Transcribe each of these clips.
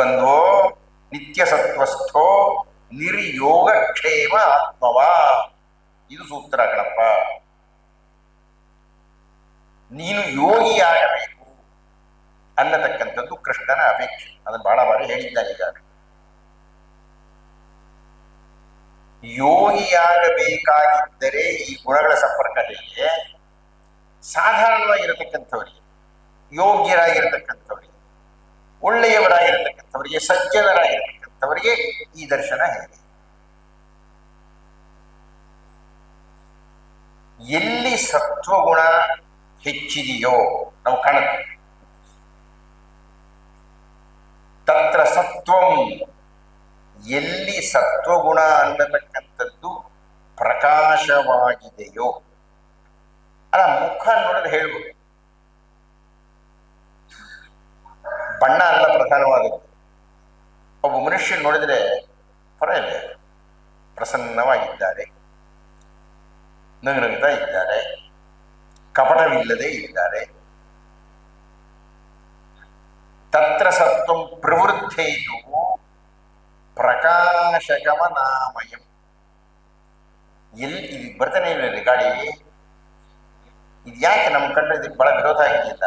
ನಿರ್ದ್ವಂದ್ವೋ ನಿತ್ಯ ಸತ್ವಸ್ಥೋ ನಿರ್ಯೋಗಕ್ಷೇಮ ಆತ್ಮವ. ಇದು ಸೂತ್ರ ಕಣಪ್ಪ. ನೀನು ಯೋಗಿಯಾಗಬೇಕು ಅನ್ನತಕ್ಕಂಥದ್ದು ಕೃಷ್ಣನ ಅಪೇಕ್ಷೆ. ಅದನ್ನು ಬಹಳ ಬಾರಿ ಹೇಳಿದ್ದಾನೆ. ಈಗ ಯೋಗಿಯಾಗಬೇಕಾಗಿದ್ದರೆ ಈ ಗುಣಗಳ ಸಂಪರ್ಕ ಹೇಗೆ? ಸಾಧಾರಣವಾಗಿರತಕ್ಕಂಥವರಿಗೆ, ಯೋಗ್ಯರಾಗಿರತಕ್ಕಂಥವರಿಗೆ, ಒಳ್ಳೆಯವರಾಗಿರತಕ್ಕಂಥವರಿಗೆ, ಸಜ್ಜನರಾಗಿರತಕ್ಕಂಥವರಿಗೆ ಈ ದರ್ಶನ ಹೇಗೆ? ಎಲ್ಲಿ ಸತ್ವಗುಣ ಹೆಚ್ಚಿದೆಯೋ ನಾವು ಕಾಣುತ್ತೇವೆ. ತತ್ರ ಸತ್ವಂ, ಎಲ್ಲಿ ಸತ್ವಗುಣ ಅನ್ನತಕ್ಕಂಥದ್ದು ಪ್ರಕಾಶವಾಗಿದೆಯೋ, ಅಲ್ಲ ಮುಖ ನೋಡಿದ್ರೆ ಹೇಳ್ಬೋದು, ಬಣ್ಣ ಅಲ್ಲ ಪ್ರಧಾನವಾದದ್ದು. ಒಬ್ಬ ಮನುಷ್ಯ ನೋಡಿದ್ರೆ ಪರವಾಗಿಲ್ಲ, ಪ್ರಸನ್ನವಾಗಿದ್ದಾರೆ, ನಗುನಗುತ್ತಾ ಇದ್ದಾರೆ, ಕಪಟವಿಲ್ಲದೆ ಇದ್ದಾರೆ. ತತ್ರ ಸತ್ವಂ ಪ್ರವೃದ್ಧೇತು ಪ್ರಕಾಶಕಮನಾಮಯಂ. ಎಲ್ಲಿ ಇದು ಬರ್ತಾನೆ ಇಲ್ಲ ಗಾಡಿ, ಇದು ಯಾಕೆ ನಮ್ಮ ಕಂಡ್ರೆ ಇದಕ್ಕೆ ಬಹಳ ವಿರೋಧ ಆಗಿಲ್ಲ?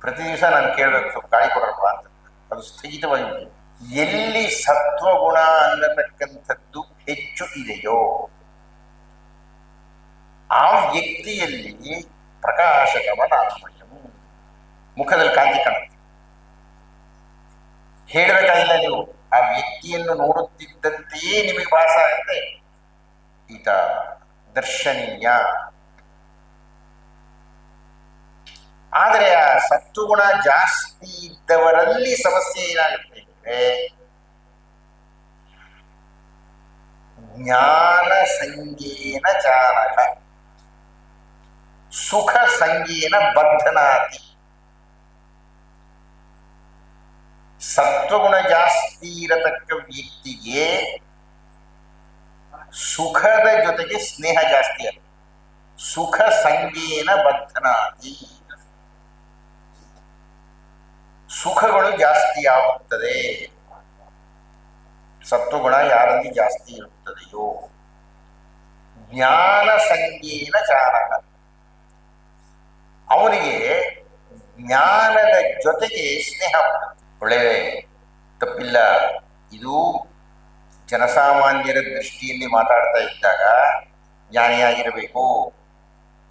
ಪ್ರತಿ ದಿವಸ ನಾನು ಕೇಳಬೇಕು, ಸ್ವಲ್ಪ ಗಾಳಿ ಕೊಡಲ್ವ ಅಂತ. ಅದು ಸ್ಥಗಿತವಾಗಿ ಎಲ್ಲಿ ಸತ್ವಗುಣ ಅನ್ನತಕ್ಕಂಥದ್ದು ಹೆಚ್ಚು ಇದೆಯೋ ಆ ವ್ಯಕ್ತಿಯಲ್ಲಿ ಪ್ರಕಾಶಕಮನಾಮಯಂ, ಮುಖದಲ್ಲಿ ಕಾಂತಿ ಕಾಣುತ್ತೆ. ಹೇಳಬೇಕಾಗಿಲ್ಲ, ನೀವು ಆ ವ್ಯಕ್ತಿಯನ್ನು ನೋಡುತ್ತಿದ್ದಂತೆಯೇ ನಿಮಗೆ ಭಾಸ ಆಗುತ್ತೆ, ಈತ ದರ್ಶನೀಯ. ಆದರೆ ಆ ಸತ್ವಗುಣ ಜಾಸ್ತಿ ಇದ್ದವರಲ್ಲಿ ಸಮಸ್ಯೆ ಏನಾಗುತ್ತೆ ಅಂದ್ರೆ, ಜ್ಞಾನ ಸಂಗೇನ ಚಾರಕ ಸುಖ ಸಂಗೇನ ಬದ್ಧನಾತಿ. ಸತ್ವಗುಣ ಜಾಸ್ತಿ ಇರತಕ್ಕ ವ್ಯಕ್ತಿಗೆ ಸುಖದ ಜೊತೆಗೆ ಸ್ನೇಹ ಜಾಸ್ತಿ ಆಗುತ್ತೆ. ಸುಖ ಸಂಗೇನ ಬದ್ಧನಾತಿ, ಸುಖಗಳು ಜಾಸ್ತಿ ಆಗುತ್ತದೆ. ಸತ್ವಗುಣ ಯಾರಲ್ಲಿ ಜಾಸ್ತಿ ಇರುತ್ತದೆಯೋ. ಜ್ಞಾನ ಸಂಗೇನ ಚಾರಕ, ಅವನಿಗೆ ಜ್ಞಾನದ ಜೊತೆಗೆ ಸ್ನೇಹ. ಒಳ್ಳೆ ತಪ್ಪಿಲ್ಲ. ಇದು ಜನಸಾಮಾನ್ಯರ ದೃಷ್ಟಿಯಲ್ಲಿ ಮಾತಾಡ್ತಾ ಇದ್ದಾಗ ಜ್ಞಾನಿಯಾಗಿರಬೇಕು,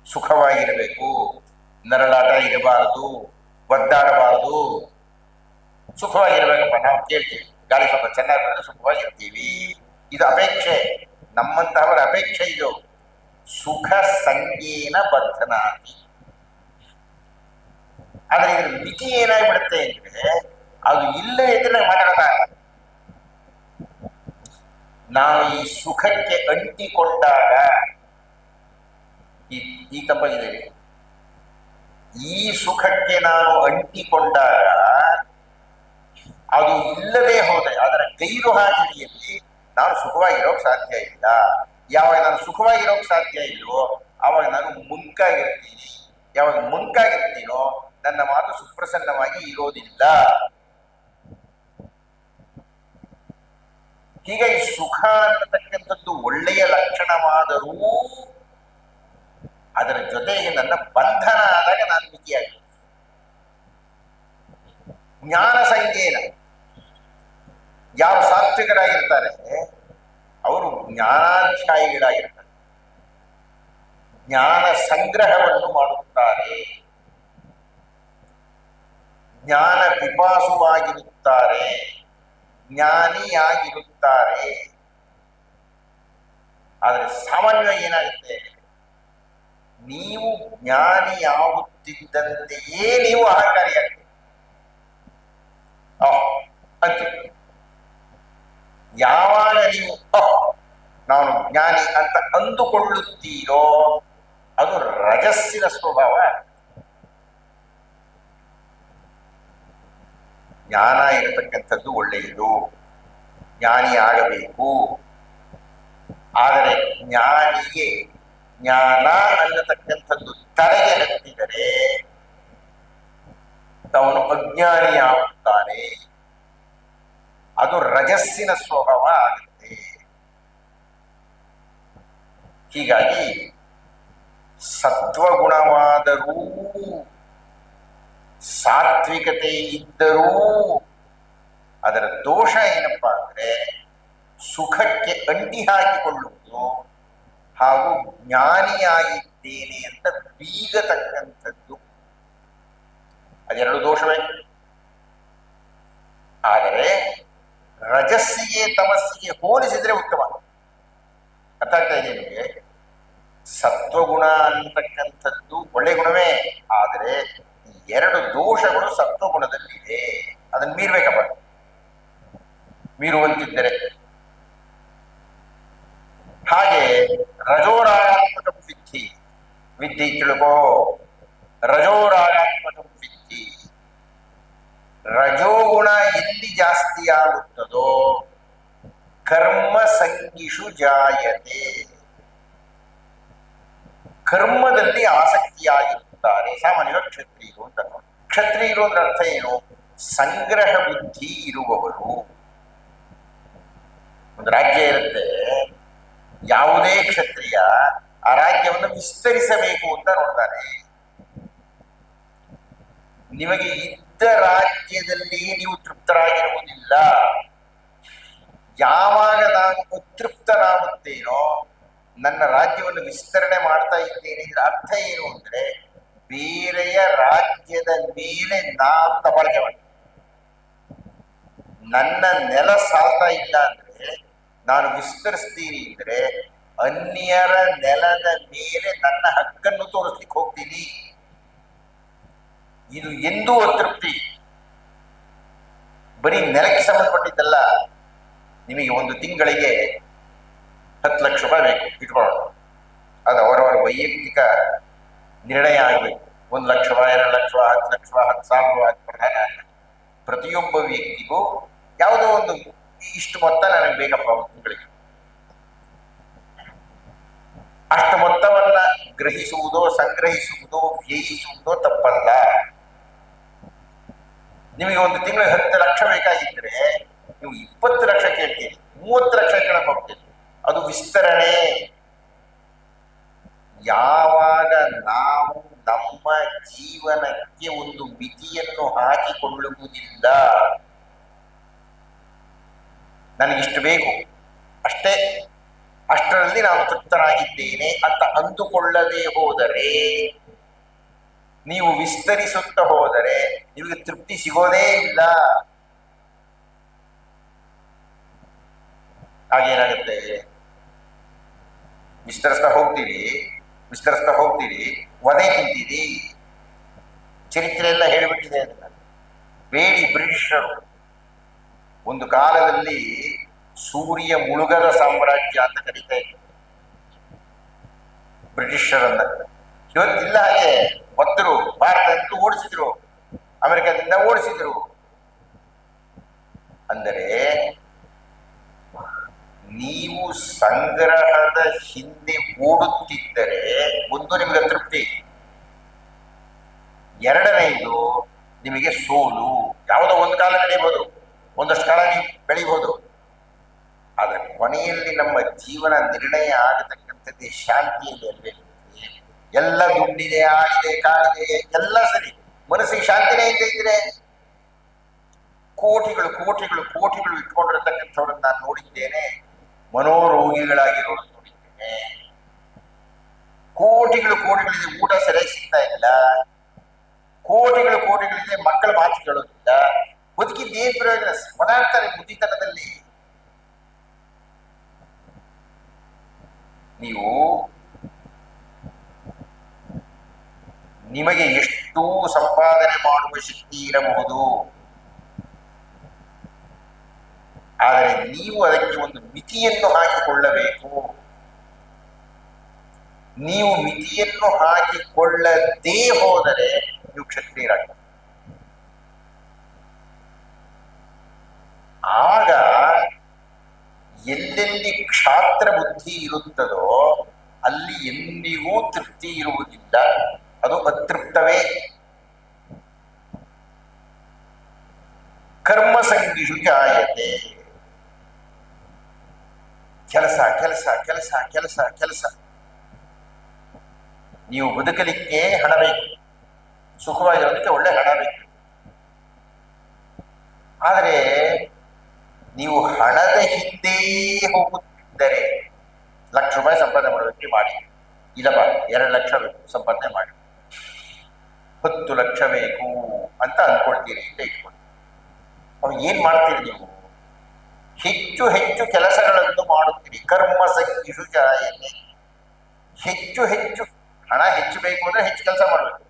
ಸುಖವಾಗಿರಬೇಕು, ನರಳಾಟ ಇರಬಾರದು, ಒದ್ದಾಡಬಾರದು, ಸುಖವಾಗಿರ್ಬೇಕಪ್ಪ. ನಾವು ಕೇಳ್ತೀವಿ, ಗಾಳಿ ಸ್ವಲ್ಪ ಚೆನ್ನಾಗಿ ಬರೆದು ಸುಖವಾಗಿರ್ತೀವಿ. ಇದು ಅಪೇಕ್ಷೆ, ನಮ್ಮಂತಹವರ ಅಪೇಕ್ಷೆ ಇದು. ಸುಖ ಸಂಗೇನ ಬದ್ಧನಾಗಿ. ಆದ್ರೆ ಇದ್ರ ಮಿತಿ ಏನಾಗ್ಬಿಡುತ್ತೆ ಅಂದ್ರೆ, ಅದು ಇಲ್ಲ ಇದ್ರೆ ಮಾತಾಡೋದಾಗ ನಾವು ಈ ಸುಖಕ್ಕೆ ಅಂಟಿಕೊಂಡಾಗ ಈ ತಪ್ಪಾಗಿದೆ. ಈ ಸುಖಕ್ಕೆ ನಾವು ಅಂಟಿಕೊಂಡಾಗ ಅದು ಇಲ್ಲದೆ ಹೋದರೆ, ಅದರ ಗೈರು ಹಾಜರಿಯಲ್ಲಿ ನಾನು ಸುಖವಾಗಿರೋಕ್ ಸಾಧ್ಯ ಇಲ್ಲ. ಯಾವಾಗ ನಾನು ಸುಖವಾಗಿರೋಕ್ ಸಾಧ್ಯ ಇಲ್ವೋ ಆವಾಗ ನಾನು ಮುಂಕಾಗಿರ್ತೀನಿ. ಯಾವಾಗ ಮುಂಕಾಗಿರ್ತೀನೋ ನನ್ನ ಮಾತು ಸುಪ್ರಸನ್ನವಾಗಿ ಇರೋದಿಲ್ಲ. ಹೀಗಾಗಿ ಸುಖ ಅನ್ನತಕ್ಕಂಥದ್ದು ಒಳ್ಳೆಯ ಲಕ್ಷಣವಾದರೂ ಅದರ ಜೊತೆಗೆ ನನ್ನ ಬಂಧನ ಆದಾಗ ನಾನು ಮಿತಿಯಾಗಿ. ಜ್ಞಾನ ಸಂಗೇನ, ಯಾವ ಸಾತ್ವಿಕರಾಗಿರ್ತಾರೆ ಅವರು ಜ್ಞಾನಾಧ್ಯಾಯಿಗಳಾಗಿರ್ತಾರೆ, ಜ್ಞಾನ ಸಂಗ್ರಹವನ್ನು ಮಾಡುತ್ತಾರೆ, ಜ್ಞಾನ ಪಿಪಾಸುವಾಗಿರುತ್ತಾರೆ, ಜ್ಞಾನಿಯಾಗಿರುತ್ತಾರೆ. ಆದರೆ ಸಾಮಾನ್ಯವಾಗಿ ಏನಾಗುತ್ತೆ, ನೀವು ಜ್ಞಾನಿಯಾಗುತ್ತಿದ್ದಂತೆಯೇ ನೀವು ಅಹಂಕಾರಿಯಾಗ್ತೀರಿ ಅಂತ. ಯಾವಾಗ ನೀವು ನಾನು ಜ್ಞಾನಿ ಅಂತ ಅಂದುಕೊಳ್ಳುತ್ತೀರೋ ಅದು ರಜಸ್ಸಿನ ಸ್ವಭಾವ. ಜ್ಞಾನ ಇರತಕ್ಕಂಥದ್ದು ಒಳ್ಳೆಯದು, ಜ್ಞಾನಿ ಆಗಬೇಕು. ಆದರೆ ಜ್ಞಾನಿಗೆ ಜ್ಞಾನ ಅನ್ನತಕ್ಕಂಥದ್ದು ತಲೆಗೆ ಹತ್ತಿದರೆ ಅವನು ಅಜ್ಞಾನಿಯಾಗುತ್ತಾನೆ. ಅದು ರಜಸ್ಸಿನ ಸ್ವಭಾವ ಆಗುತ್ತೆ. ಹೀಗಾಗಿ ಸತ್ವಗುಣವಾದರೂ ಸಾತ್ವಿಕತೆ ಇದ್ದರೂ ಅದರ ದೋಷ ಏನಪ್ಪಾ ಅಂದ್ರೆ ಸುಖಕ್ಕೆ ಅಂಟಿ ಹಾಕಿಕೊಳ್ಳುವುದು ಹಾಗೂ ಜ್ಞಾನಿಯಾಗಿದ್ದೇನೆ ಅಂತ ಬೀಗತಕ್ಕಂಥದ್ದು. ಅದೆರಡು ದೋಷವೇ. ಆದರೆ ರಜಸ್ಸಿಗೆ ತಮಸ್ಸಿಗೆ ಹೋಲಿಸಿದ್ರೆ ಉತ್ತಮ. ಅರ್ಥ ಆಗ್ತಾ ಇದೆ ನಿಮಗೆ? ಸತ್ವಗುಣ ಅಂತಕ್ಕಂಥದ್ದು ಒಳ್ಳೆ ಗುಣವೇ, ಆದರೆ ಎರಡು ದೋಷಗಳು ಸತ್ವಗುಣದಲ್ಲಿದೆ. ಅದನ್ನು ಮೀರ್ಬೇಕಪ್ಪ. ಮೀರುವಂತಿದ್ದರೆ ಹಾಗೆ ರಜೋರಾಗಾತ್ಮಕ ವಿದ್ಧಿ ವಿದ್ಧಿ ತಿಳ್ಕೋ. ರಜೋರಾಗಾತ್ಮಕ ವಿದ್ಧಿ. ರಜೋಗುಣ ಎಲ್ಲಿ ಜಾಸ್ತಿ ಆಗುತ್ತದೋ ಕರ್ಮ ಸಂಗಿಷು ಜಾಯತೆ. ಕರ್ಮದಲ್ಲಿ ಆಸಕ್ತಿಯಾಗಿರುತ್ತಾರೆ ಸಾಮಾನ್ಯವಾಗಿ ಕ್ಷತ್ರಿಯರು ಅಂತ. ಕ್ಷತ್ರಿಯರು ಅಂದ್ರೆ ಅರ್ಥ ಏನು? ಸಂಗ್ರಹ ಬುದ್ಧಿ ಇರುವವರು. ಒಂದು ರಾಜ್ಯ ಇರುತ್ತೆ, ಯಾವುದೇ ಕ್ಷತ್ರಿಯ ಆ ರಾಜ್ಯವನ್ನು ವಿಸ್ತರಿಸಬೇಕು ಅಂತ ನೋಡ್ತಾನೆ. ನಿಮಗೆ ಇದ್ದ ರಾಜ್ಯದಲ್ಲಿ ನೀವು ತೃಪ್ತರಾಗಿರುವುದಿಲ್ಲ. ಯಾವಾಗ ನಾನು ಅತೃಪ್ತನಾಗುತ್ತೇನೋ, ನನ್ನ ರಾಜ್ಯವನ್ನು ವಿಸ್ತರಣೆ ಮಾಡ್ತಾ ಇದ್ದೇನೆ ಅಂದ್ರೆ ಅರ್ಥ ಏನು ಅಂದ್ರೆ ಬೇರೆಯ ರಾಜ್ಯದ ಮೇಲೆ ನಾನು ದಬಾಳಿಕೆ ಮಾಡಿ, ನನ್ನ ನೆಲ ಸಾಲ್ತಾ ಇಲ್ಲ ಅಂದ್ರೆ ನಾನು ವಿಸ್ತರಿಸ್ತೀನಿ ಅಂದ್ರೆ ಅನ್ಯರ ನೆಲದ ಮೇಲೆ ನನ್ನ ಹಕ್ಕನ್ನು ತೋರಿಸ್ಲಿಕ್ಕೆ ಹೋಗ್ತೀನಿ. ಇದು ಎಂದೂ ಅತೃಪ್ತಿ. ಬರೀ ನೆಲಕ್ಕೆ ಸಂಬಂಧಪಟ್ಟಿದ್ದಲ್ಲ. ನಿಮಗೆ ಒಂದು ತಿಂಗಳಿಗೆ 10 ಲಕ್ಷ ರೂಪಾಯಿ ಬೇಕು ಇಟ್ಕೊಳ್ಳೋಣ. ಅದು ಅವರವರ ವೈಯಕ್ತಿಕ ನಿರ್ಣಯ ಆಗಬೇಕು. 1 ಲಕ್ಷ, 2 ಲಕ್ಷ, 10 ಲಕ್ಷ, 10,000 ಪ್ರಧಾನ. ಪ್ರತಿಯೊಬ್ಬ ವ್ಯಕ್ತಿಗೂ ಯಾವುದೋ ಒಂದು ಇಷ್ಟು ಮೊತ್ತ ನನಗೆ ಬೇಕಪ್ಪ ಒಂದು ತಿಂಗಳಿಗೆ. ಅಷ್ಟು ಮೊತ್ತವನ್ನ ಗ್ರಹಿಸುವುದೋ ಸಂಗ್ರಹಿಸುವುದೋ ವ್ಯಯಿಸುವುದೋ ತಪ್ಪಲ್ಲ. ನಿಮಗೆ ಒಂದು ತಿಂಗಳಿಗೆ 10 ಲಕ್ಷ ಬೇಕಾಗಿದ್ರೆ ನೀವು 20 ಲಕ್ಷ ಕೇಳ್ತೀರಿ, 30 ಲಕ್ಷ ಕೇಳಕ್ ಹೋಗ್ತೀರಿ. ಅದು ವಿಸ್ತರಣೆ. ಯಾವಾಗ ನಾವು ನಮ್ಮ ಜೀವನಕ್ಕೆ ಒಂದು ಮಿತಿಯನ್ನು ಹಾಕಿಕೊಳ್ಳುವುದಿಲ್ಲ, ನನಗಿಷ್ಟು ಬೇಕು ಅಷ್ಟೇ, ಅಷ್ಟರಲ್ಲಿ ನಾನು ತೃಪ್ತನಾಗಿದ್ದೇನೆ ಅಂತ ಅಂದುಕೊಳ್ಳದೆ ಹೋದರೆ, ನೀವು ವಿಸ್ತರಿಸುತ್ತಾ ಹೋದರೆ ನಿಮಗೆ ತೃಪ್ತಿ ಸಿಗೋದೇ ಇಲ್ಲ. ಹಾಗೇನಾಗುತ್ತೆ? ವಿಸ್ತರಿಸ್ತಾ ಹೋಗ್ತೀರಿ, ವಧೆ ತಿಂತೀರಿ. ಚರಿತ್ರೆ ಎಲ್ಲ ಹೇಳಿಬಿಟ್ಟಿದೆ ಅದನ್ನ. ಬೇಡಿ ಬ್ರಿಟಿಷರು ಒಂದು ಕಾಲದಲ್ಲಿ ಸೂರ್ಯ ಮುಳುಗದ ಸಾಮ್ರಾಜ್ಯ ಅಂತ ಕರೀತಾ ಇದ್ರು ಬ್ರಿಟಿಷರನ್ನ. ಇವತ್ತಿಲ್ಲ ಹಾಗೆ. ಒತ್ತರು ಭಾರತದಿಂದ ಓಡಿಸಿದ್ರು, ಅಮೆರಿಕದಿಂದ ಓಡಿಸಿದ್ರು. ಅಂದರೆ ನೀವು ಸಂಗ್ರಹದ ಹಿಂದೆ ಓಡುತ್ತಿದ್ದರೆ ಒಂದು ನಿಮಗೆ ತೃಪ್ತಿ, ಎರಡನೆಯದು ನಿಮಗೆ ಸೋಲು. ಯಾವುದೋ ಒಂದು ಕಾಲ ನಡೆಯಬಹುದು, ಒಂದಷ್ಟು ಕಾಲ ನೀವು ಬೆಳಿಬಹುದು, ಆದರೆ ಕೊನೆಯಲ್ಲಿ ನಮ್ಮ ಜೀವನ ನಿರ್ಣಯ ಆಗತಕ್ಕಂಥದ್ದೇ ಶಾಂತಿಯಲ್ಲಿ ಅಲ್ವೇ. ಎಲ್ಲ ದುಡ್ಡಿದೆ, ಆಡಿದೆ, ಕಾಡಿದೆ, ಎಲ್ಲ ಸರಿ, ಮನಸ್ಸಿಗೆ ಶಾಂತಿನೇ ಇದ್ರೆ ಕೋಟಿಗಳು ಕೋಟಿಗಳು ಕೋಟಿಗಳು ಇಟ್ಕೊಂಡಿರತಕ್ಕಂಥವ್ರನ್ನ ನಾನು ನೋಡಿದ್ದೇನೆ. ಮನೋರೋಗಿಗಳಾಗಿರೋರು ನೋಡಿದ್ದೇನೆ. ಕೋಟಿಗಳು ಕೋಟಿಗಳಿದೆ, ಊಟ ಸರಿಯಾಗಿ ಸಿಗ್ತಾ ಇಲ್ಲ. ಕೋಟಿಗಳು ಕೋಟಿಗಳಿದೆ, ಮಕ್ಕಳ ಮಾತು ಕೇಳೋದಿಲ್ಲ. ಬದುಕಿದ್ದೇನ್ ಪ್ರಯೋಜನ? ಮನಾಡ್ತಾರೆ ಬುದ್ಧಿತನದಲ್ಲಿ. ನೀವು ನಿಮಗೆ ಎಷ್ಟು ಸಂಪಾದನೆ ಮಾಡುವ ಶಕ್ತಿ ಇರಬಹುದು, ಆದರೆ ನೀವು ಅದಕ್ಕೆ ಒಂದು ಮಿತಿಯನ್ನು ಹಾಕಿಕೊಳ್ಳಬೇಕು. ನೀವು ಮಿತಿಯನ್ನು ಹಾಕಿಕೊಳ್ಳದೇ ಹೋದರೆ ನೀವು ಕ್ಷತ್ರಿಯರಾಗ್ತೀರಿ. ಆಗ ಎಲ್ಲೆಲ್ಲಿ ಕ್ಷಾತ್ರ ಬುದ್ಧಿ ಇರುತ್ತದೋ ಅಲ್ಲಿ ಎಂದಿಗೂ ತೃಪ್ತಿ ಇರುವುದಿಲ್ಲ. ಅದು ಅತೃಪ್ತವೇ. ಕರ್ಮ ಸಂಗಿಷು ಜಾಯತೆ. ಕೆಲಸ ಕೆಲಸ ಕೆಲಸ ಕೆಲಸ ಕೆಲಸ. ನೀವು ಬದುಕಲಿಕ್ಕೆ ಹಣ ಬೇಕು, ಸುಖವಾಗಿರೋದಕ್ಕೆ ಒಳ್ಳೆ ಹಣ ಬೇಕು. ಆದರೆ ನೀವು ಹಣದ ಹಿಂದೆ ಹೋಗುತ್ತಿದ್ದರೆ, ₹1,00,000 ಸಂಪಾದನೆ ಮಾಡೋದಕ್ಕೆ ಮಾಡಿ, ಇಲ್ಲಪ್ಪ 2 ಲಕ್ಷ ಬೇಕು ಸಂಪಾದನೆ ಮಾಡಿ, 10 ಲಕ್ಷ ಬೇಕು ಅಂತ ಅನ್ಕೊಳ್ತೀರಿ ಅಂತ ಇಟ್ಕೊಳ್ಳಿ. ಅವಾಗ ಏನ್ ಮಾಡ್ತೀರಿ ನೀವು? ಹೆಚ್ಚು ಹೆಚ್ಚು ಕೆಲಸಗಳನ್ನು ಮಾಡುತ್ತೀರಿ. ಕರ್ಮ ಸಂಗಿಷು ಜಾಯತೆ. ಹೆಚ್ಚು ಹೆಚ್ಚು ಹಣ ಹೆಚ್ಚು ಬೇಕು ಅಂದ್ರೆ ಹೆಚ್ಚು ಕೆಲಸ ಮಾಡಬೇಕು.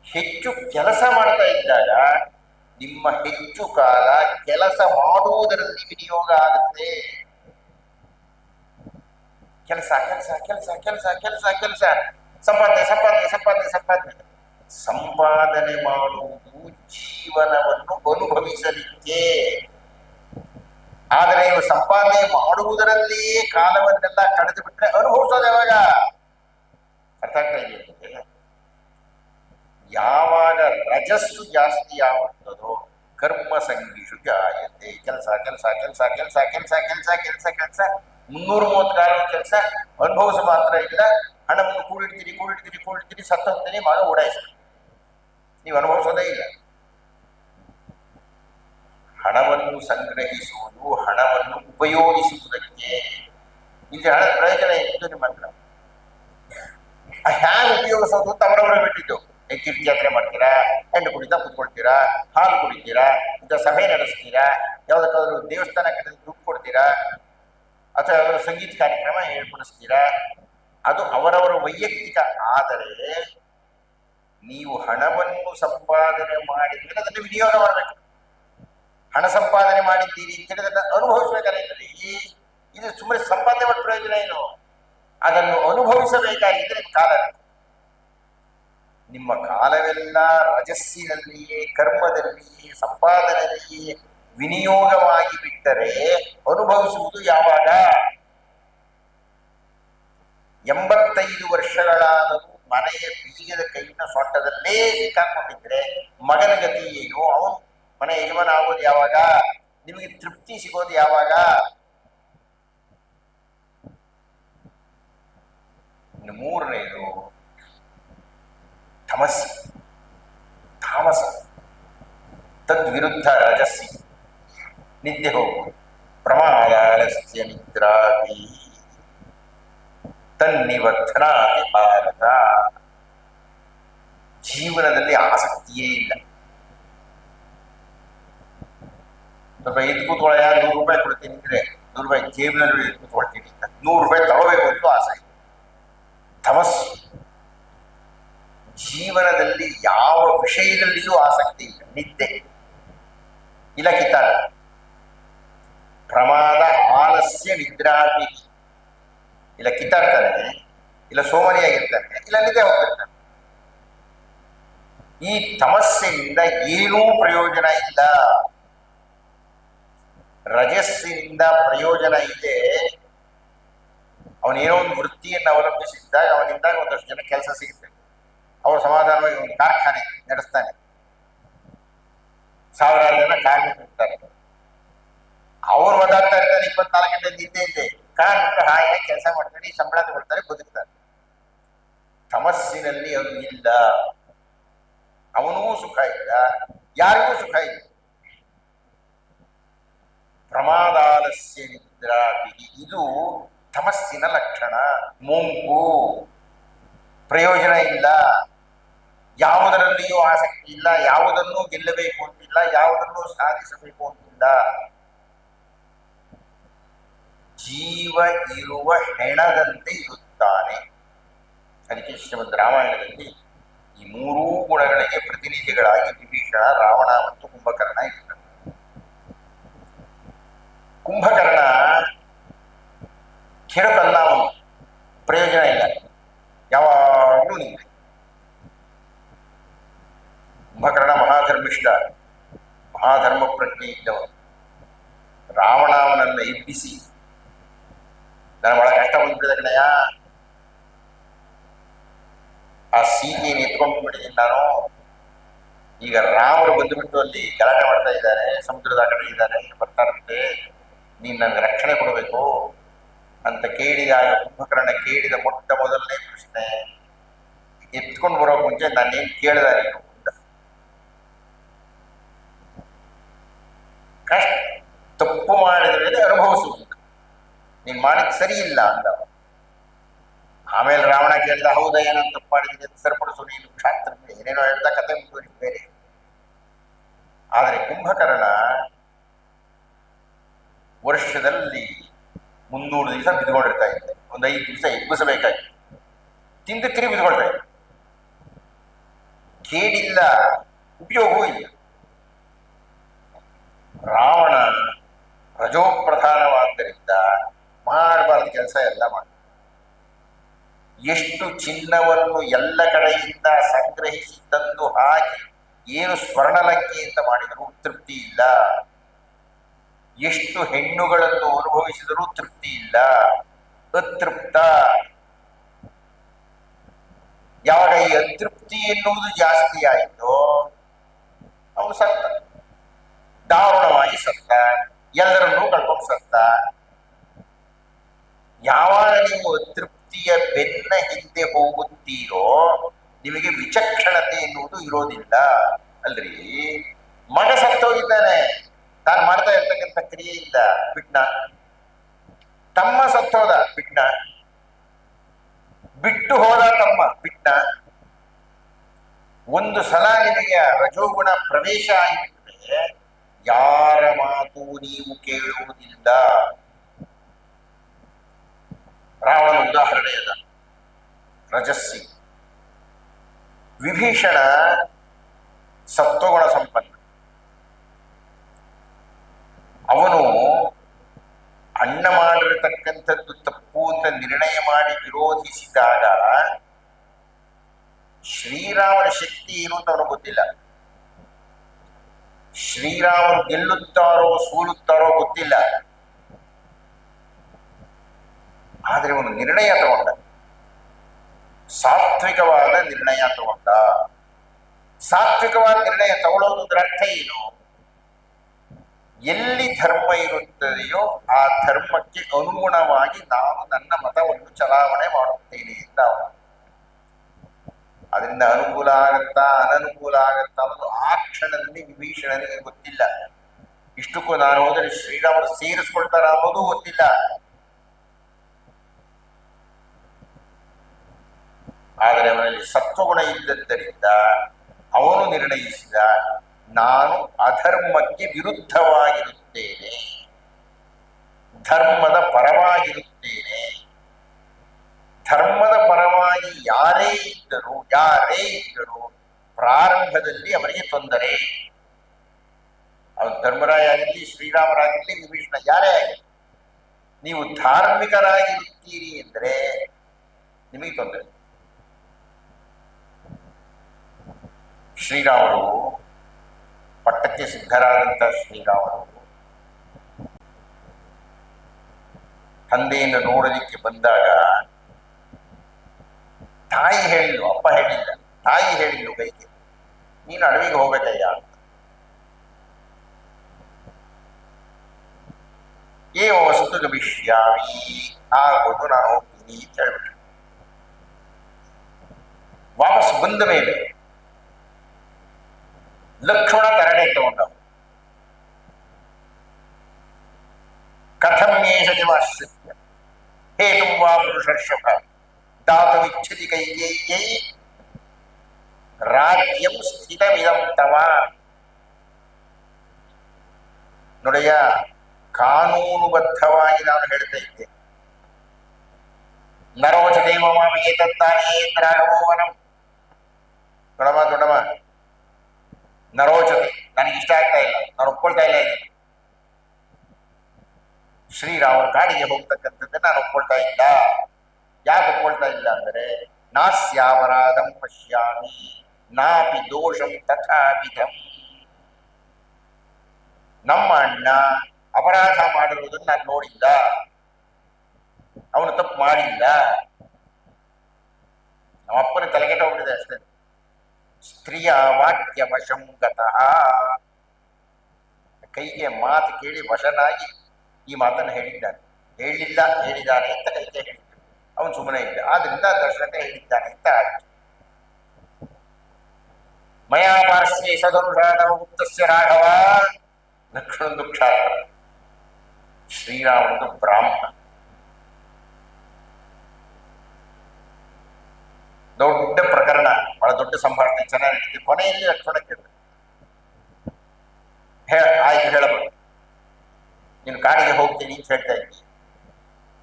ಹೆಚ್ಚು ಕೆಲಸ ಮಾಡ್ತಾ ಇದ್ದಾಗ ನಿಮ್ಮ ಹೆಚ್ಚು ಕಾಲ ಕೆಲಸ ಮಾಡುವುದರಲ್ಲಿ ವಿನಿಯೋಗ ಆಗುತ್ತೆ. ಕೆಲಸ ಕೆಲಸ ಕೆಲಸ ಕೆಲಸ ಕೆಲಸ ಕೆಲಸ, ಸಂಪಾದನೆ ಸಂಪಾದನೆ ಸಂಪಾದನೆ ಸಂಪಾದನೆ. ಸಂಪಾದನೆ ಮಾಡುವುದು ಜೀವನವನ್ನು ಅನುಭವಿಸಲಿಕ್ಕೆ. ಆದರೆ ನೀವು ಸಂಪಾದನೆ ಮಾಡುವುದರಲ್ಲಿಯೇ ಕಾಲವನ್ನೆಲ್ಲ ಕಳೆದು ಬಿಟ್ರೆ ಅನುಭವಿಸೋದು ಯಾವಾಗ? ಅರ್ಥ ಆಗ್ತಾ ಇದೆಯಾ? ಯಾವಾಗ ರಜಸ್ಸು ಜಾಸ್ತಿ ಆಗುತ್ತದೋ ಕರ್ಮ ಸಂಗಿಷು ಜಾಯತೆ. ಕೆಲಸ ಕೆಲಸ ಕೆಲಸ ಕೆಲಸ ಕೆಲಸ ಕೆಲಸ ಕೆಲಸ ಕೆಲಸ 336 ಕೆಲಸ, ಅನುಭವಿಸ ಮಾತ್ರ ಇಲ್ಲ. ಹಣವನ್ನು ಕೂಡಿಡ್ತೀರಿ ಕೂಡಿಡ್ತೀರಿ ಕೂಡಿಡ್ತೀರಿ, ಸತ್ತ ಹೋಗ್ತೀನಿ, ಮಗ ಓಡಾಯಿಸ್ತೀರಿ, ನೀವು ಅನುಭವಿಸೋದೇ ಇಲ್ಲ. ಹಣವನ್ನು ಸಂಗ್ರಹಿಸುವುದು, ಹಣವನ್ನು ಉಪಯೋಗಿಸುವುದಕ್ಕೆ. ಇಲ್ಲಿ ಹಣದ ಪ್ರಯೋಜನ ಇತ್ತು ನಿಮ್ಮ ಹತ್ರ. ಹ್ಯಾಂಗ ಉಪಯೋಗಿಸೋದು ಅಂತ ಅವರವರ ಬಿಟ್ಟಿದ್ದು. ತೀರ್ಥಯಾತ್ರೆ ಮಾಡ್ತೀರಾ, ಹೆಣ್ಣು ಕುಡಿತಾ ಕೂತ್ಕೊಳ್ತೀರಾ, ಹಾಲು ಕುಡಿತೀರಾ, ಇಂಥ ಸಭೆ ನಡೆಸ್ತೀರಾ, ಯಾವ್ದಕ್ಕಾದ್ರೂ ದೇವಸ್ಥಾನ ಕಡೆ ದುಡ್ಡು ಕೊಡ್ತೀರಾ, ಅಥವಾ ಯಾವ್ದಾದ್ರು ಸಂಗೀತ ಕಾರ್ಯಕ್ರಮ ಏರ್ಪಡಿಸ್ತೀರಾ, ಅದು ಅವರವರ ವೈಯಕ್ತಿಕ. ಆದರೆ ನೀವು ಹಣವನ್ನು ಸಂಪಾದನೆ ಮಾಡಿದ್ರೆ ಅದನ್ನು ವಿನಿಯೋಗ ಮಾಡಬೇಕು. ಹಣ ಸಂಪಾದನೆ ಮಾಡಿದ್ದೀರಿ ಅಂತೇಳಿ ಅದನ್ನು ಅನುಭವಿಸಬೇಕಲ್ಲ. ಇದು ಸುಮ್ಮನೆ ಸಂಪಾದನೆ ಮಾಡಿ ಪ್ರಯೋಜನ ಏನು? ಅದನ್ನು ಅನುಭವಿಸಬೇಕಾಗಿದ್ದರೆ ಕಾಲ. ನಿಮ್ಮ ಕಾಲವೆಲ್ಲ ರಜಸ್ಸಿನಲ್ಲಿಯೇ, ಕರ್ಮದಲ್ಲಿಯೇ, ಸಂಪಾದನೆಯಲ್ಲಿಯೇ ವಿನಿಯೋಗವಾಗಿ ಬಿಟ್ಟರೆ ಅನುಭವಿಸುವುದು ಯಾವಾಗ? 85 ವರ್ಷಗಳಾದರೂ ಮನೆಯ ಬೀಗದ ಕೈಯಿನ ಸೊಂಟದಲ್ಲೇ ಸಿಕ್ಕಾಕೊಂಡಿದ್ರೆ ಮಗನ ಗತಿ ಏನು? ಅವನು ಮನೆ ಯಜಮಾನ ಆಗೋದು ಯಾವಾಗ? ನಿಮಗೆ ತೃಪ್ತಿ ಸಿಗೋದು ಯಾವಾಗ? ಇನ್ನು 3ನೇದು ತಮಸ್ಸಿ, ತಾಮಸ. ತದ್ವಿರುದ್ಧ ರಜಸ್ಸಿ, ನಿದ್ದೆ ಹೋಗುವುದು. ಪ್ರಮಾದಾಲಸ್ಯ ನಿದ್ರಾಪಿ ತನ್ನಿಬದ್ಧನಾತಿ ಭಾರತ. ಜೀವನದಲ್ಲಿ ಆಸಕ್ತಿಯೇ ಇಲ್ಲ. ಸ್ವಲ್ಪ ಎದ್ದು ಕೂತ್ಕೊಳ್ಳ, ₹100 ಕೊಡ್ತೀನಿ ಅಂದ್ರೆ ₹100 ಜೇಬಿನಲ್ಲಿ ಎದ್ದು ಕೂತ್ಕೊಳ್ತೀನಿ ಅಂತ, ₹100 ತಗೋಬೇಕು ಅಂತ ಆಸೆ. ತಮಸ್ಸು. ಜೀವನದಲ್ಲಿ ಯಾವ ವಿಷಯದಲ್ಲಿಯೂ ಆಸಕ್ತಿ ಇಲ್ಲ. ನಿದ್ದೆ ಇಲ್ಲ, ಕಿತ್ತಾಟ. ಪ್ರಮಾದ ಆಲಸ್ಯ ನಿದ್ರಾಪಿ. ಇಲ್ಲ ಕಿತ್ತಾಡ್ತಾನೆ, ಇಲ್ಲ ಸೋಮರಿಯಾಗಿರ್ತಾನೆ, ಇಲ್ಲ ನಿದ್ದೆ ಹೋಗ್ತಿರ್ತಾನೆ. ಈ ತಮಸ್ಸಿನಿಂದ ಏನೂ ಪ್ರಯೋಜನ ಇಲ್ಲ. ರಜಸ್ಸಿನಿಂದ ಪ್ರಯೋಜನ ಇದೆ. ಅವನೇನೋ ಒಂದು ವೃತ್ತಿಯನ್ನು ಅವಲಂಬಿಸಿದ್ದಾಗ ಅವನಿಂದಾಗ ಒಂದಷ್ಟು ಜನ ಕೆಲಸ ಸಿಗುತ್ತೆ. ಅವರು ಸಮಾಧಾನವಾಗಿ ಒಂದು ಕಾರ್ಖಾನೆ ನಡೆಸ್ತಾನೆ, 1000 ಜನ ಕಾರ್ಮಿಕರಿರ್ತಾರೆ. ಅವ್ರು ಓದಾಡ್ತಾ ಇರ್ತಾರೆ, 24 ಗಂಟೆ ನಿದ್ದೆ ಇದೆ. ಕಾರ್ಮಿಕರು ಹಾಯಾಗಿ ಕೆಲಸ ಮಾಡ್ತಾರೆ, ಸಂಬಳ ತಗೊಳ್ತಾರೆ, ಬದುಕ್ತಾರೆ. ತಮಸ್ಸಿನಲ್ಲಿ ಅದು ಇಲ್ಲ. ಅವನೂ ಸುಖ ಇಲ್ಲ, ಯಾರಿಗೂ ಸುಖ ಇಲ್ಲ. ಪ್ರಮಾದಾಲಸ್ಯ ನಿದ್ರಾಪಿ, ಇದು ತಮಸ್ಸಿನ ಲಕ್ಷಣ. ಮುಂಕು, ಪ್ರಯೋಜನ ಇಲ್ಲ, ಯಾವುದರಲ್ಲಿಯೂ ಆಸಕ್ತಿ ಇಲ್ಲ, ಯಾವುದನ್ನೂ ಗೆಲ್ಲಬೇಕು ಅಂತಿಲ್ಲ, ಯಾವುದನ್ನೂ ಸಾಧಿಸಬೇಕು ಅಂತಿಲ್ಲ. ಜೀವ ಇರುವ ಹೆಣದಂತೆ ಇರುತ್ತಾನೆ. ಅದಕ್ಕೆ ಶ್ರೀಮದ್ ರಾಮಾಯಣದಲ್ಲಿ ಈ 3 ಗುಣಗಳಿಗೆ ಪ್ರತಿನಿಧಿಗಳಾಗಿ ವಿಭೀಷಣ, ರಾವಣ ಮತ್ತು ಕುಂಭಕರ್ಣ ಇರ್ತಾರೆ. ಕುಂಭಕರ್ಣ ಕೆಡಕಲ್ಲ, ಅವನು ಪ್ರಯೋಜನ ಇಲ್ಲ, ಯಾವಾಗಲೂ ನಿಂತೆ. ಕುಂಭಕರ್ಣ ಮಹಾಧರ್ಮಿಷ್ಠ, ಮಹಾಧರ್ಮ ಪ್ರಜ್ಞೆ ಇದ್ದವನು. ರಾವಣ ಅವನನ್ನು ಎಬ್ಬಿಸಿ, ನಾನು ಬಹಳ ಕಷ್ಟ ಬಂದ್ಬಿಟ್ಟಿದೆ ಕಣಯ್ಯ, ಆ ಸೀತೆಯನ್ನು ಎತ್ಕೊಂಡು ಬಿಟ್ಟಿದ್ದೀನಿ ನಾನು, ಈಗ ರಾಮರು ಬಂದುಬಿಟ್ಟು ಅಲ್ಲಿ ಗಲಾಟೆ ಮಾಡ್ತಾ ಇದ್ದಾರೆ, ಸಮುದ್ರದ ಕಡೆ ಇದ್ದಾರೆ, ಬರ್ತಾರಂತೆ, ನೀನ್ ನನ್ಗೆ ರಕ್ಷಣೆ ಕೊಡಬೇಕು ಅಂತ ಕೇಳಿದಾಗ ಕುಂಭಕರ್ಣ ಕೇಳಿದ ಮೊಟ್ಟ ಮೊದಲನೇ ಪ್ರಶ್ನೆ, ಎತ್ಕೊಂಡು ಬರೋ ಮುಂಚೆ ನಾನೇನ್ ಕೇಳ್ದ ನೀನು ಕಷ್ಟ ತಪ್ಪು ಮಾಡಿದ ಮೇಲೆ ಅನುಭವಿಸುವುದು, ನೀನ್ ಮಾಡಿದ್ ಸರಿ ಇಲ್ಲ ಅಂದ. ಆಮೇಲೆ ರಾವಣ ಕೇಳ್ದ, ಹೌದಾ ಏನೋ ತಪ್ಪು ಮಾಡಿದ್ದೀನಿ ಅಂತ ಸರಿಪಡಿಸು, ನೀನು ಕ್ಷಾತ್ರ ಏನೇನೋ ಹೇಳ್ದ, ಕತೆ ಮುಂದುವರಿ ಬೇರೆ. ಆದರೆ ಕುಂಭಕರ್ಣ ವರ್ಷದಲ್ಲಿ 300 ದಿವಸ ಬಿದ್ದುಕೊಂಡಿರ್ತಾ ಇದ್ದೆ, ಒಂದು 5 ದಿವಸ ಎಬ್ಬಿಸಬೇಕಾಗಿತ್ತು, ತಿಂದು ತಿರುಗಿ ಬಿದ್ದುಕೊಳ್ತಾ ಇದ್ದೆ. ಕೇಳಿಲ್ಲ, ಉಪಯೋಗವೂ ಇಲ್ಲ. ರಾವಣ ರಜೋಪ್ರಧಾನವಾದ್ದರಿಂದ ಮಾಡಬಾರ್ದ ಕೆಲಸ ಎಲ್ಲ ಮಾಡ. ಎಷ್ಟು ಚಿನ್ನವನ್ನು ಎಲ್ಲ ಕಡೆಯಿಂದ ಸಂಗ್ರಹಿಸಿ ತಂದು ಹಾಕಿ ಏನು ಸ್ವರ್ಣಲಂಕೆ ಅಂತ ಮಾಡಿದರೂ ತೃಪ್ತಿ ಇಲ್ಲ. ಎಷ್ಟು ಹೆಣ್ಣುಗಳನ್ನು ಅನುಭವಿಸಿದರೂ ತೃಪ್ತಿ ಇಲ್ಲ, ಅತೃಪ್ತ. ಯಾವಾಗ ಈ ಅತೃಪ್ತಿ ಎನ್ನುವುದು ಜಾಸ್ತಿ ಆಯಿತೋ ಅವನು ಸತ್ತ, ದಾರುಣವಾಗಿ ಸತ್ತ, ಎಲ್ಲರನ್ನೂ ಕಳ್ಕೊಂಡು ಸತ್ತ. ಯಾವಾಗ ನೀವು ಅತೃಪ್ತಿಯ ಬೆನ್ನ ಹಿಂದೆ ಹೋಗುತ್ತೀರೋ ನಿಮಗೆ ವಿಚಕ್ಷಣತೆ ಎನ್ನುವುದು ಇರೋದಿಲ್ಲ. ಅಲ್ರಿ, ಮಗ ಸತ್ತೋಗಿದ್ದಾನೆ, ತಾನು ಮಾಡ್ತಾ ಇರ್ತಕ್ಕಂಥ ಕ್ರಿಯೆ ಇಲ್ಲ, ಬಿಟ್ನ. ತಮ್ಮ ಸತ್ತೋದ, ಬಿಟ್ನ. ಬಿಟ್ಟು ಹೋದ ತಮ್ಮ, ಬಿಟ್ನ. ಒಂದು ಸಲ ನಿಮಗೆ ರಜೋಗುಣ ಪ್ರವೇಶ ಆಗಿಬಿಟ್ರೆ ಯಾರ ಮಾತು ನೀವು ಕೇಳುವುದಿಲ್ಲ. ರಾವಣ ಉದಾಹರಣೆ ಅದ, ರಜಸ್ಸಿ. ವಿಭೀಷಣ ಸತ್ವಗುಣ ಸಂಪನ್ನ. ಅವನು ಅಣ್ಣ ಮಾಡಿರತಕ್ಕಂಥದ್ದು ತಪ್ಪು ಅಂತ ನಿರ್ಣಯ ಮಾಡಿ ವಿರೋಧಿಸಿದಾಗ ಶ್ರೀರಾಮನ ಶಕ್ತಿ ಏನು ಅಂತ ಅವನು ಗೊತ್ತಿಲ್ಲ. ಶ್ರೀರಾಮರು ಗೆಲ್ಲುತ್ತಾರೋ ಸೋಲುತ್ತಾರೋ ಗೊತ್ತಿಲ್ಲ. ಆದರೆ ಅವನು ನಿರ್ಣಯ ತಗೊಂಡ, ಸಾತ್ವಿಕವಾದ ನಿರ್ಣಯ ತಗೊಂಡ. ಸಾತ್ವಿಕವಾದ ನಿರ್ಣಯ ತಗೊಳ್ಳೋದ್ರ ಅರ್ಥ ಏನು? ಎಲ್ಲಿ ಧರ್ಮ ಇರುತ್ತದೆಯೋ ಆ ಧರ್ಮಕ್ಕೆ ಅನುಗುಣವಾಗಿ ನಾನು ನನ್ನ ಮತವನ್ನು ಚಲಾವಣೆ ಮಾಡುತ್ತೇನೆ ಅಂತ ಅವನು. ಅದರಿಂದ ಅನುಕೂಲ ಆಗತ್ತಾ ಅನನುಕೂಲ ಆಗತ್ತಾ ಅನ್ನೋದು ಆ ಕ್ಷಣದಲ್ಲಿ ವಿಭೀಷಣನಿಗೆ ಗೊತ್ತಿಲ್ಲ. ಇಷ್ಟಕ್ಕೂ ನಾನು ಹೋದರೆ ಶ್ರೀರಾಮರು ಸೇರಿಸ್ಕೊಳ್ತಾರ ಅನ್ನೋದು ಗೊತ್ತಿಲ್ಲ. ಆದರೆ ಅವನಲ್ಲಿ ಸತ್ವಗುಣ ಇದ್ದದ್ದರಿಂದ ಅವನು ನಿರ್ಣಯಿಸಿದ, ನಾನು ಅಧರ್ಮಕ್ಕೆ ವಿರುದ್ಧವಾಗಿರುತ್ತೇನೆ, ಧರ್ಮದ ಪರವಾಗಿರುತ್ತೇನೆ. ಧರ್ಮದ ಪರವಾಗಿ ಯಾರೇ ಇದ್ದರೂ ಪ್ರಾರಂಭದಲ್ಲಿ ಅವರಿಗೆ ತೊಂದರೆ. ಅವನು ಧರ್ಮರಾಯ ಆಗಿರಲಿ, ಶ್ರೀರಾಮರಾಗಿರ್ಲಿ, ವಿಭೀಷಣ ಯಾರೇ ಆಗಿರಲಿ, ನೀವು ಧಾರ್ಮಿಕರಾಗಿರುತ್ತೀರಿ ಎಂದರೆ ನಿಮಗೆ ತೊಂದರೆ. ಶ್ರೀರಾಮರು ಪಟ್ಟಕ್ಕೆ ಸಿದ್ಧರಾದಂಥ ಶ್ರೀರಾಮರು ತಂದೆಯನ್ನು ನೋಡಲಿಕ್ಕೆ ಬಂದಾಗ ತಾಯಿ ಹೇಳಿದ್ಲು, ಅಪ್ಪ ಹೇಳಿಲ್ಲ, ತಾಯಿ ಹೇಳಿದ್ಲು ಕೈಗೆ, ನೀನು ಅಡವಿಗೆ ಹೋಗ್ಬೇಕಯ್ಯ ಅಂತ. ಏವ ವಸ್ತು ಗಮಿಷ್ಯಾಮಿ, ಆಗೋದು ನಾನು ಹೋಗ್ತೀನಿ ಅಂತ ಹೇಳ್ಬಿಟ್ಟು ವಾಪಸ್ ಬಂದ ಮೇಲೆ ಲಕ್ಷ್ಮಣ ತರಡೆ ತಗೊಂಡ. ಕಥಂ ಏಷದಿವಾಶ್ರಿತ್ಯ ಹೇತುಂ ವಾ ಪುರುಷರ್ಷಭ ದಾತುಮಿಚ್ಛತಿ ಕೈಕೇಯ್ಯೈ ರಾಜ್ಯಂ ಸ್ಥಿತಮಿದಂ ತವ. ನೋಡಯ್ಯ, ಕಾನೂನುಬದ್ಧವಾಗಿ ನಾನು ಹೇಳ್ತಾ ಇದ್ದೆ, ನರೋಚತೆ ಮಮ ಏತತ್ತಾನೇಂದ್ರಾಗಮೋವನಂ. ದೊಡಮ ನರೋಚತೆ, ನನಗೆ ಇಷ್ಟ ಆಗ್ತಾ ಇಲ್ಲ, ನಾನು ಒಪ್ಕೊಳ್ತಾ ಇಲ್ಲ. ಇಲ್ಲಿ ಶ್ರೀರಾಮರ ಕಾಡಿಗೆ ಹೋಗ್ತಕ್ಕಂಥದ್ದನ್ನ ನಾನು ಒಪ್ಕೊಳ್ತಾ ಇಲ್ಲ. ಯಾಕೆ ಒಪ್ಕೊಳ್ತಾ ಇಲ್ಲ ಅಂದರೆ, ನಾಸ್ಯಾಪರಾಧಂ ಪಶ್ಯಾಮಿ ನಾಪಿ ದೋಷಂ ತಥಾವಿಧಂ. ನಮ್ಮ ಅಣ್ಣ ಅಪರಾಧ ಮಾಡಿರುವುದನ್ನು ನಾನು ನೋಡಿಲ್ಲ, ಅವನು ತಪ್ಪು ಮಾಡಿಲ್ಲ. ನಮ್ಮ ಅಪ್ಪನ ತಲೆಗೆಟ್ಟ ಹೋಗ್ಬಿಟ್ಟಿದೆ ಅಷ್ಟೇ. ಸ್ತ್ರೀಯ ವಾಕ್ಯ ವಶಂ ಗತಃ. ಕೈಗೆ ಮಾತು ಕೇಳಿ ವಶನಾಗಿ ಈ ಮಾತನ್ನು ಹೇಳಿದ್ದಾನೆ. ಹೇಳಿಲ್ಲ, ಹೇಳಿದ್ದಾನೆ ಅಂತ ಕೈಗೆ ಹೇಳಿದ್ದ, ಅವನು ಸುಮ್ಮನೆ ಇದ್ದ. ಆದ್ರಿಂದ ದಶರಥ ಹೇಳಿದ್ದಾನೆ ಅಂತ ಆಯ್ತು. ಮಯಾ ಪಾರ್ಶ್ವೇ ಸಧನುಷಾದವ ಗುಪ್ತಸ್ಯ ರಾಘವ. ಲಕ್ಷ್ಮಣಂದು ಕ್ಷಾತ್ರ, ಶ್ರೀರಾಮನದು ಬ್ರಾಹ್ಮಣ. ದೊಡ್ಡ ಪ್ರಕರಣ, ಬಹಳ ದೊಡ್ಡ ಸಂಭಾಷಣೆ, ಚೆನ್ನಾಗಿ ನಡೀತಿದೆ. ಕೊನೆಯಲ್ಲಿ ಲಕ್ಷ್ಮಣ ಕೇಳಿದ, ಆಯ್ತು ಹೇಳಬಹುದು, ನೀನು ಕಾಡಿಗೆ ಹೋಗ್ತೀನಿ ಅಂತ ಹೇಳ್ತಾ ಇದ್ದೀನಿ.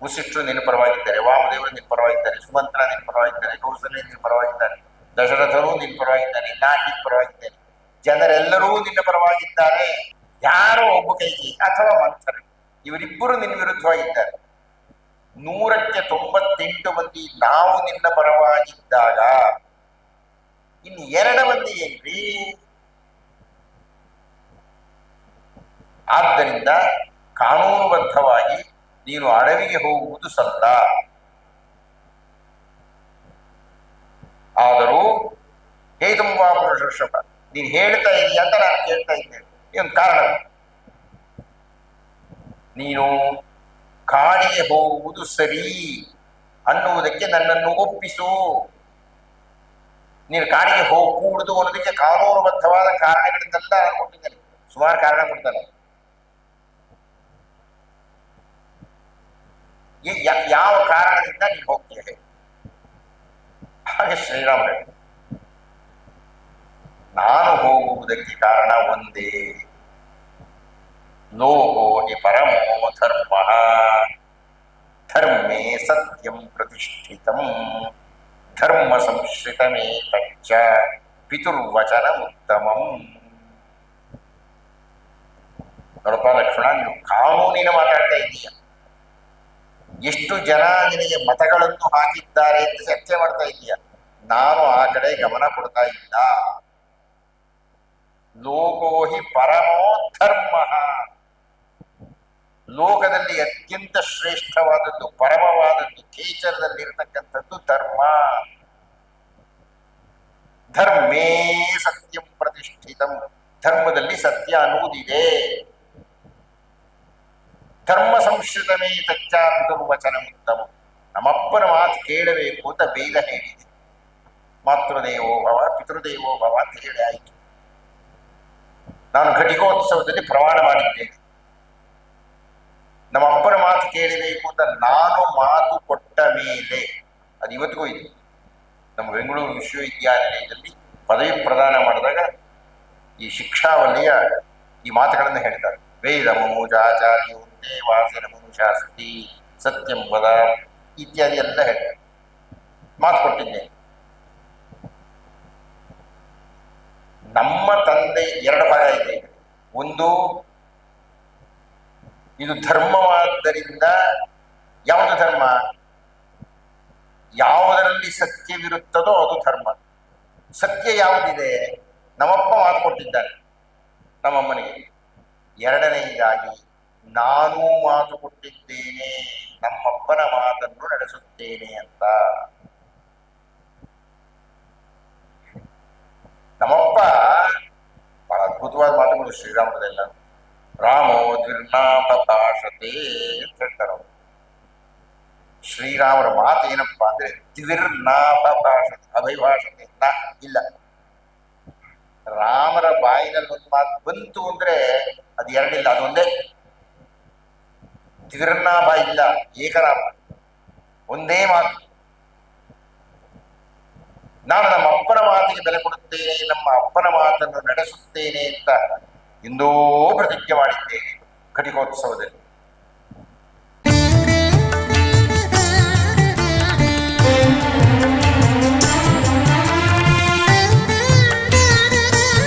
ವಸಿಷ್ಠರು ನಿನ್ನ ಪರವಾಗಿದ್ದಾರೆ, ವಾಮದೇವರು ನಿನ್ನ ಪರವಾಗಿದ್ದಾರೆ, ಸುಮಂತ್ರ ನಿನ್ನ ಪರವಾಗಿದ್ದಾರೆ, ಕೌಸಲ್ಯ ನಿನ್ನ ಪರವಾಗಿದ್ದಾರೆ, ದಶರಥರು ನಿನ್ನ ಪರವಾಗಿದ್ದಾರೆ, ನಾನು ನಿನ್ನ ಪರವಾಗಿದ್ದೇನೆ, ಜನರೆಲ್ಲರೂ ನಿನ್ನ ಪರವಾಗಿದ್ದಾರೆ. ಯಾರೋ ಒಬ್ಬ ಕೈಗೆ ಅಥವಾ ಮಂಥರ, ಇವರಿಬ್ಬರು ನಿನ್ನ ವಿರುದ್ಧವಾಗಿದ್ದಾರೆ. 100ಕ್ಕೆ 98 ಮಂದಿ ನಾವು ನಿನ್ನ ಪರವಾಗಿದ್ದಾಗ ಇನ್ನು 2 ಮಂದಿ ಏನ್ರಿ? ಆದ್ದರಿಂದ ಕಾನೂನುಬದ್ಧವಾಗಿ ನೀನು ಅಡವಿಗೆ ಹೋಗುವುದು ಸಲ್ಲ. ಆದರೂ ಹೇತುಂಬಾ ಪುರುಷ, ನೀನು ಹೇಳ್ತಾ ಇದೀಯ ಅಂತ ನಾನು ಕೇಳ್ತಾ ಇದ್ದೇನೆ. ಇದೊಂದು ಕಾರಣ. ನೀನು ಕಾಡಿಗೆ ಹೋಗುವುದು ಸರಿ ಅನ್ನುವುದಕ್ಕೆ ನನ್ನನ್ನು ಒಪ್ಪಿಸು. ನೀನು ಕಾಡಿಗೆ ಹೋಗಕೂಡುದು ಅನ್ನೋದಕ್ಕೆ ಕಾನೂನುಬದ್ಧವಾದ ಕಾರಣಗಳಿಂದೆಲ್ಲ ನಾನು ಕೊಟ್ಟಿದ್ದೇನೆ. ಸುಮಾರು ಕಾರಣ ಕೊಡ್ತಾನೆ. ಯಾವ ಕಾರಣದಿಂದ ನೀನು ಹೋಗ್ತೀಯ ಹೇಳಿ? ಹಾಗೆ ಶ್ರೀರಾಮ ನಾನು ಹೋಗುವುದಕ್ಕೆ ಕಾರಣ ಒಂದೇ. ಲೋಕೋ ಹಿ ಪರಮೋ ಧರ್ಮ, ಧರ್ಮೇ ಸತ್ಯಂ ಪ್ರತಿಷ್ಠಿತಂ, ಧರ್ಮ ಸಂಶ್ರಿತಮೇತಚ್ಚ ಪಿತುರ್ವಚನಮುತ್ತಮಂ. ನೋಡಪ್ಪ ಲಕ್ಷ್ಮಣ, ನೀನು ಕಾನೂನಿನ ಮಾತಾಡ್ತಾ ಇದ್ದೀಯ. ಎಷ್ಟು ಜನ ನಿನಗೆ ಮತಗಳನ್ನು ಹಾಕಿದ್ದಾರೆ ಅಂತ ಚರ್ಚೆ ಮಾಡ್ತಾ ಇದ್ದೀಯ. ನಾನು ಆ ಕಡೆ ಗಮನ ಕೊಡ್ತಾ ಇಲ್ಲ. ಲೋಕೋ ಹಿ ಪರಮೋ ಧರ್ಮ, ಲೋಕದಲ್ಲಿ ಅತ್ಯಂತ ಶ್ರೇಷ್ಠವಾದದ್ದು, ಪರಮವಾದದ್ದು, ಕೇಚರದಲ್ಲಿರ್ತಕ್ಕಂಥದ್ದು ಧರ್ಮ. ಧರ್ಮೇ ಸತ್ಯಂ ಪ್ರತಿಷ್ಠಿತಂ, ಧರ್ಮದಲ್ಲಿ ಸತ್ಯ ಅನ್ನುವುದಿದೆ. ಧರ್ಮ ಸಂಶ್ರಿತಮೇ ತಚ್ಚಾಪಿತುರ್ವಚನ ಉತ್ತಮ, ನಮ್ಮಪ್ಪನ ಮಾತು ಕೇಳಬೇಕು ಅಂತ ವೇದ ಹೇಳಿದೆ. ಮಾತೃದೇವೋ ಭವ ಪಿತೃದೇವೋ ಭವ ಅಂತ ಹೇಳಿ ಆಯಿತು. ನಾನು ಘಟಿಕೋತ್ಸವದಲ್ಲಿ ಪ್ರಮಾಣ ಮಾಡಿದ್ದೇನೆ. ನಮ್ಮ ಅಪ್ಪನ ಮಾತು ಕೇಳಬೇಕು ಅಂತ ನಾನು ಮಾತು ಕೊಟ್ಟ ಮೇಲೆ, ಅದು ಇವತ್ತಿಗೂ ಇದೆ. ನಮ್ಮ ಬೆಂಗಳೂರು ವಿಶ್ವವಿದ್ಯಾನಿಲಯದಲ್ಲಿ ಪದವಿ ಪ್ರದಾನ ಮಾಡಿದಾಗ ಈ ಶಿಕ್ಷಾವಲ್ಲಿಯ ಈ ಮಾತುಗಳನ್ನು ಹೇಳ್ತಾರೆ. ವೇದ ಮನುಜಾಚಾರ್ಯೋ ದೇವಾಸನ ಮನುಷಾಸ್ತಿ ಸತ್ಯಂ ವದ ಇತ್ಯಾದಿ ಎಲ್ಲ ಹೇಳ್ತಾರೆ. ಮಾತು ಕೊಟ್ಟಿದ್ದೇನೆ. ನಮ್ಮ ತಂದೆ 2 ಭಾಗ ಇದೆ. ಒಂದು, ಇದು ಧರ್ಮವಾದ್ದರಿಂದ, ಯಾವುದು ಧರ್ಮ? ಯಾವುದರಲ್ಲಿ ಸತ್ಯವಿರುತ್ತದೋ ಅದು ಧರ್ಮ. ಸತ್ಯ ಯಾವುದಿದೆ? ನಮ್ಮಪ್ಪ ಮಾತು ಕೊಟ್ಟಿದ್ದಾನೆ ನಮ್ಮಮ್ಮನಿಗೆ. 2ನೇದಾಗಿ, ನಾನೂ ಮಾತು ಕೊಟ್ಟಿದ್ದೇನೆ, ನಮ್ಮಪ್ಪನ ಮಾತನ್ನು ನಡೆಸುತ್ತೇನೆ ಅಂತ. ನಮ್ಮಪ್ಪ ಬಹಳ ಅದ್ಭುತವಾದ ಮಾತುಗಳು ಶ್ರೀರಾಮದೆಲ್ಲ. ರಾಮೋ ದ್ವಿರ್ನಾಭಾಷತೆ ಅಂತ ಹೇಳ್ತಾರೆ ಅವರು. ಶ್ರೀರಾಮರ ಮಾತು ಏನಪ್ಪಾ ಅಂದ್ರೆ ದ್ವಿರ್ನಾಭಾಷತೆ, ಅಭಿಭಾಷತೆ ಇಲ್ಲ. ರಾಮರ ಬಾಯಿನಲ್ಲಿ ಒಂದು ಮಾತು ಬಂತು ಅಂದ್ರೆ ಅದು 2 ಇಲ್ಲ, ಅದೊಂದೇ. ದ್ವಿರ್ನಾಭ ಇಲ್ಲ, ಏಕನಾಭ, ಒಂದೇ ಮಾತು. ನಾನು ನಮ್ಮ ಅಪ್ಪನ ಮಾತಿಗೆ ಬೆಲೆ ಕೊಡುತ್ತೇನೆ, ನಮ್ಮ ಅಪ್ಪನ ಮಾತನ್ನು ನಡೆಸುತ್ತೇನೆ ಅಂತ ಎಂದೋ ಪ್ರತಿಜ್ಞೆ ಮಾಡಿದ್ದೇನೆ ಘಟಿಕೋತ್ಸವದಲ್ಲಿ.